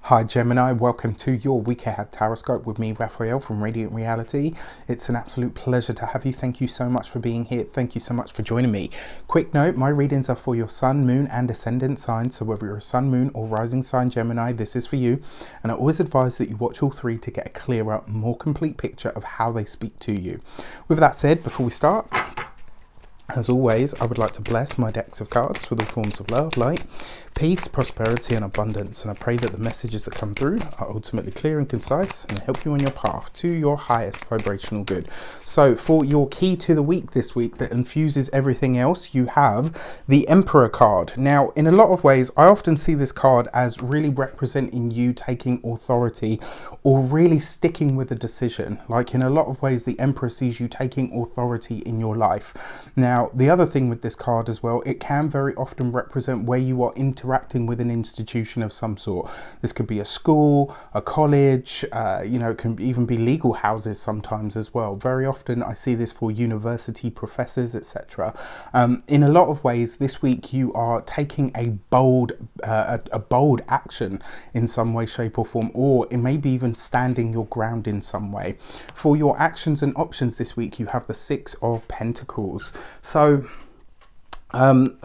Hi Gemini, welcome to your week ahead Taroscope with me, Raphael from Reydiant Reality. It's an absolute pleasure to have you. Thank you so much for being here. Thank you so much for joining me. Quick note, my readings are for your sun, moon and ascendant signs. So whether you're a sun, moon or rising sign Gemini, this is for you. And I always advise that you watch all three to get a clearer, more complete picture of how they speak to you. With that said, before we start, as always, I would like to bless my decks of cards with all forms of love, light, peace, prosperity and abundance, and I pray that the messages that come through are ultimately clear and concise and help you on your path to your highest vibrational good. So for your key to the week this week that infuses everything else, you have the Emperor card. Now, in a lot of ways, I often see this card as really representing you taking authority or really sticking with a decision. Like in a lot of ways, the Emperor sees you taking authority in your life. Now, the other thing with this card as well, it can very often represent where you are interacting with an institution of some sort. This could be a school, a college, it can even be legal houses sometimes as well. Very often I see this for university professors, etc. In a lot of ways this week you are taking a bold action in some way, shape or form, or it may be even standing your ground in some way. For your actions and options this week, you have the Six of Pentacles. So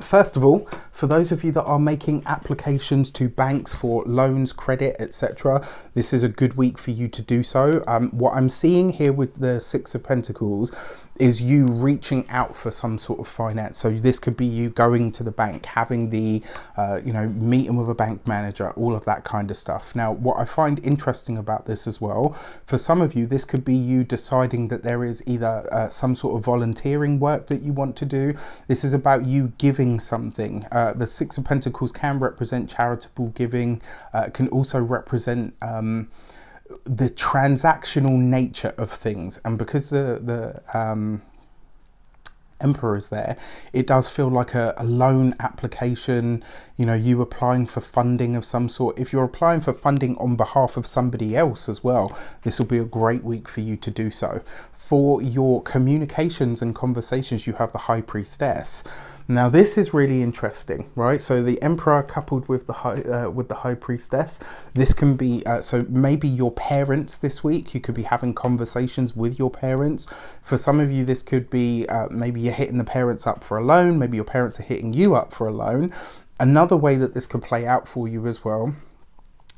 first of all, for those of you that are making applications to banks for loans, credit, etc., this is a good week for you to do so. What I'm seeing here with the Six of Pentacles is you reaching out for some sort of finance. So this could be you going to the bank, having the meeting with a bank manager, all of that kind of stuff. Now, what I find interesting about this as well, for some of you, this could be you deciding that there is either some sort of volunteering work that you want to do. This is about you giving something. The Six of Pentacles can represent charitable giving, can also represent the transactional nature of things, and because the Emperor is there, it does feel like a loan application, you applying for funding of some sort. If you're applying for funding on behalf of somebody else as well, this will be a great week for you to do so. For your communications and conversations, you have the High Priestess. Now this is really interesting, right? So the Emperor coupled with the High Priestess, this can be so maybe your parents this week. You could be having conversations with your parents. For some of you, this could be maybe you're hitting the parents up for a loan. Maybe your parents are hitting you up for a loan. Another way that this could play out for you as well,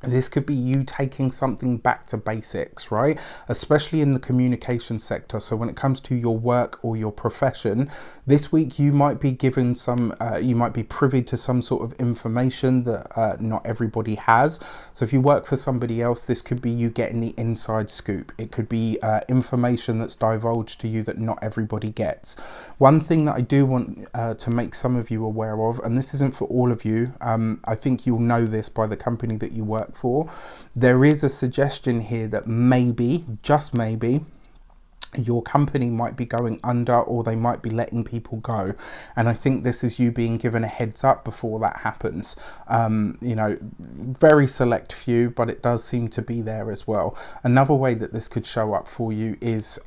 this could be you taking something back to basics, right? Especially in the communication sector. So when it comes to your work or your profession, this week you might be given some, you might be privy to some sort of information that not everybody has. So if you work for somebody else, this could be you getting the inside scoop. It could be information that's divulged to you that not everybody gets. One thing that I do want to make some of you aware of, and this isn't for all of you, I think you'll know this by the company that you work for, there is a suggestion here that maybe, just maybe, your company might be going under, or they might be letting people go, and I think this is you being given a heads up before that happens. Very select few, but it does seem to be there as well. Another way that this could show up for you is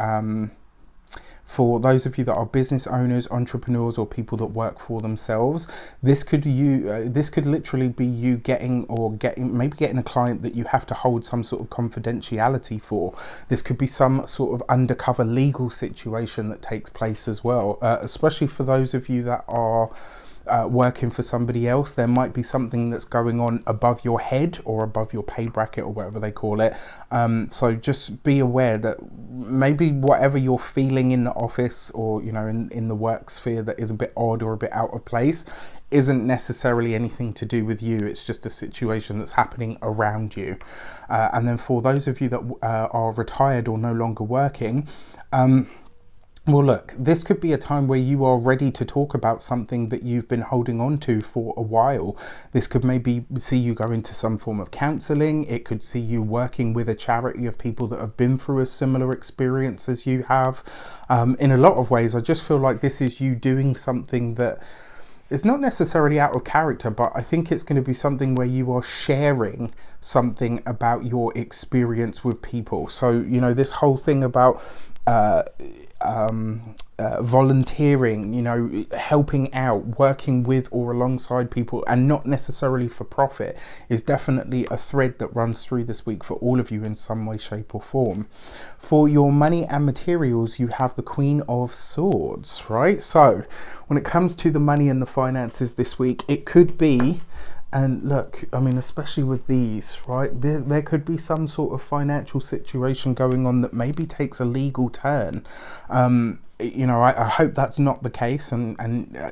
for those of you that are business owners, entrepreneurs, or people that work for themselves, this could literally be you getting a client that you have to hold some sort of confidentiality for. This could be some sort of undercover legal situation that takes place as well, especially for those of you that are working for somebody else. There might be something that's going on above your head or above your pay bracket or whatever they call it. So just be aware that maybe whatever you're feeling in the office or in the work sphere that is a bit odd or a bit out of place isn't necessarily anything to do with you. It's just a situation that's happening around you. And then for those of you that are retired or no longer working, well, look, this could be a time where you are ready to talk about something that you've been holding on to for a while. This could maybe see you go into some form of counselling. It could see you working with a charity of people that have been through a similar experience as you have. In a lot of ways, I just feel like this is you doing something that is not necessarily out of character, but I think it's going to be something where you are sharing something about your experience with people. So, this whole thing about volunteering, you know, helping out, working with or alongside people, and not necessarily for profit, is definitely a thread that runs through this week for all of you in some way, shape or form. For your money and materials, you have the Queen of Swords, right? So when it comes to the money and the finances this week, it could be, and look, I mean, especially with these, right, there could be some sort of financial situation going on that maybe takes a legal turn. You know, I hope that's not the case, and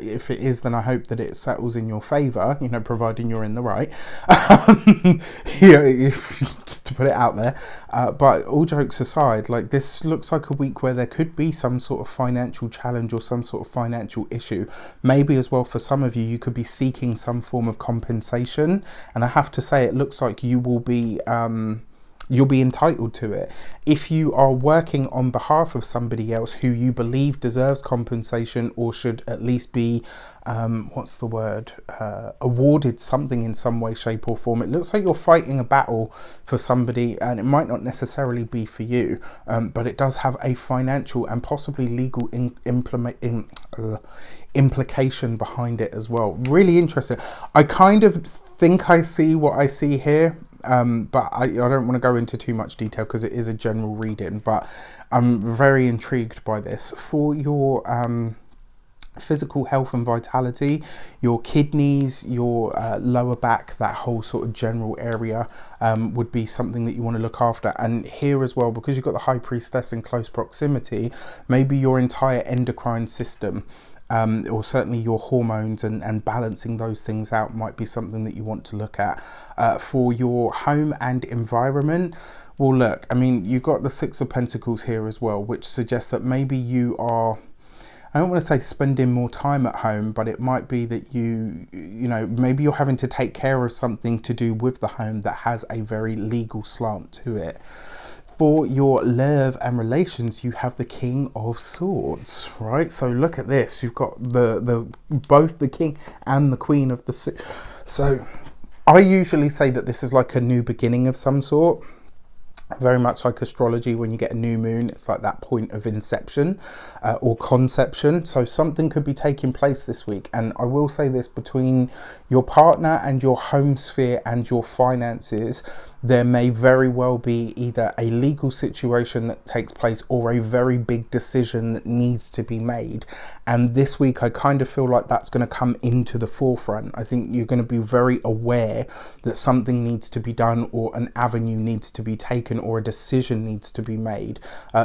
if it is, then I hope that it settles in your favour, you know, providing you're in the right. Yeah, just to put it out there. But all jokes aside, like, this looks like a week where there could be some sort of financial challenge or some sort of financial issue. Maybe as well, for some of you, you could be seeking some form of compensation, and I have to say, it looks like you will be you'll be entitled to it. If you are working on behalf of somebody else who you believe deserves compensation, or should at least be, awarded something in some way, shape or form, it looks like you're fighting a battle for somebody, and it might not necessarily be for you, but it does have a financial and possibly legal implication behind it as well. Really interesting. I kind of think I see what I see here. But I don't want to go into too much detail because it is a general reading, but I'm very intrigued by this. For your physical health and vitality, your kidneys, your lower back, that whole sort of general area would be something that you want to look after. And here as well, because you've got the High Priestess in close proximity, maybe your entire endocrine system, or certainly your hormones and balancing those things out might be something that you want to look at. For your home and environment, well, look, I mean, you've got the Six of Pentacles here as well, which suggests that maybe you are, I don't want to say spending more time at home, but it might be that you know, maybe you're having to take care of something to do with the home that has a very legal slant to it. For your love and relations, you have the King of Swords, right? So look at this. You've got both the King and the Queen of the Swords. So I usually say that this is like a new beginning of some sort. Very much like astrology, when you get a new moon, it's like that point of inception or conception. So something could be taking place this week. And I will say this, between your partner and your home sphere and your finances, there may very well be either a legal situation that takes place or a very big decision that needs to be made. And this week, I kind of feel like that's going to come into the forefront. I think you're going to be very aware that something needs to be done, or an avenue needs to be taken, or a decision needs to be made.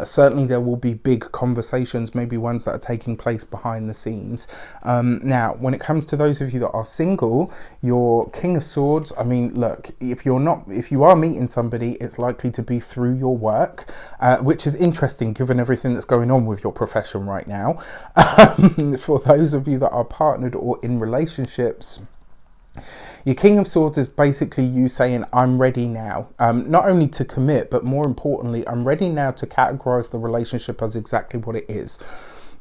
Certainly there will be big conversations, maybe ones that are taking place behind the scenes. Now, when it comes to those of you that are single, your King of Swords, I mean, look, if you are meeting somebody, it's likely to be through your work, which is interesting given everything that's going on with your profession right now. For those of you that are partnered or in relationships, your King of Swords is basically you saying, I'm ready now, not only to commit, but more importantly, I'm ready now to categorize the relationship as exactly what it is.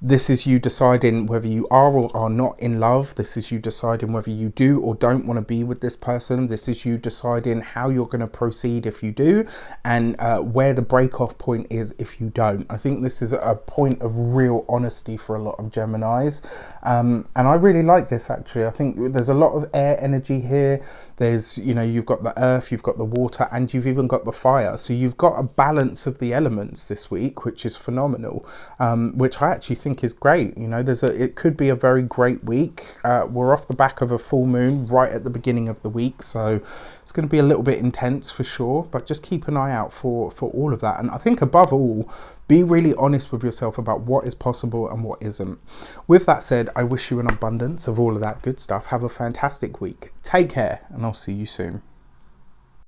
This is you deciding whether you are or are not in love. This is you deciding whether you do or don't want to be with this person. This is you deciding how you're going to proceed if you do, and where the break-off point is if you don't. I think this is a point of real honesty for a lot of Geminis. And I really like this, actually. I think there's a lot of air energy here. There's, you know, you've got the earth, you've got the water, and you've even got the fire. So you've got a balance of the elements this week, which is phenomenal, which I actually think is great. You know, it could be a very great week. We're off the back of a full moon right at the beginning of the week, so it's going to be a little bit intense for sure, but just keep an eye out for all of that. And I think above all, be really honest with yourself about what is possible and what isn't. With that said, I wish you an abundance of all of that good stuff. Have a fantastic week. Take care, and I'll see you soon.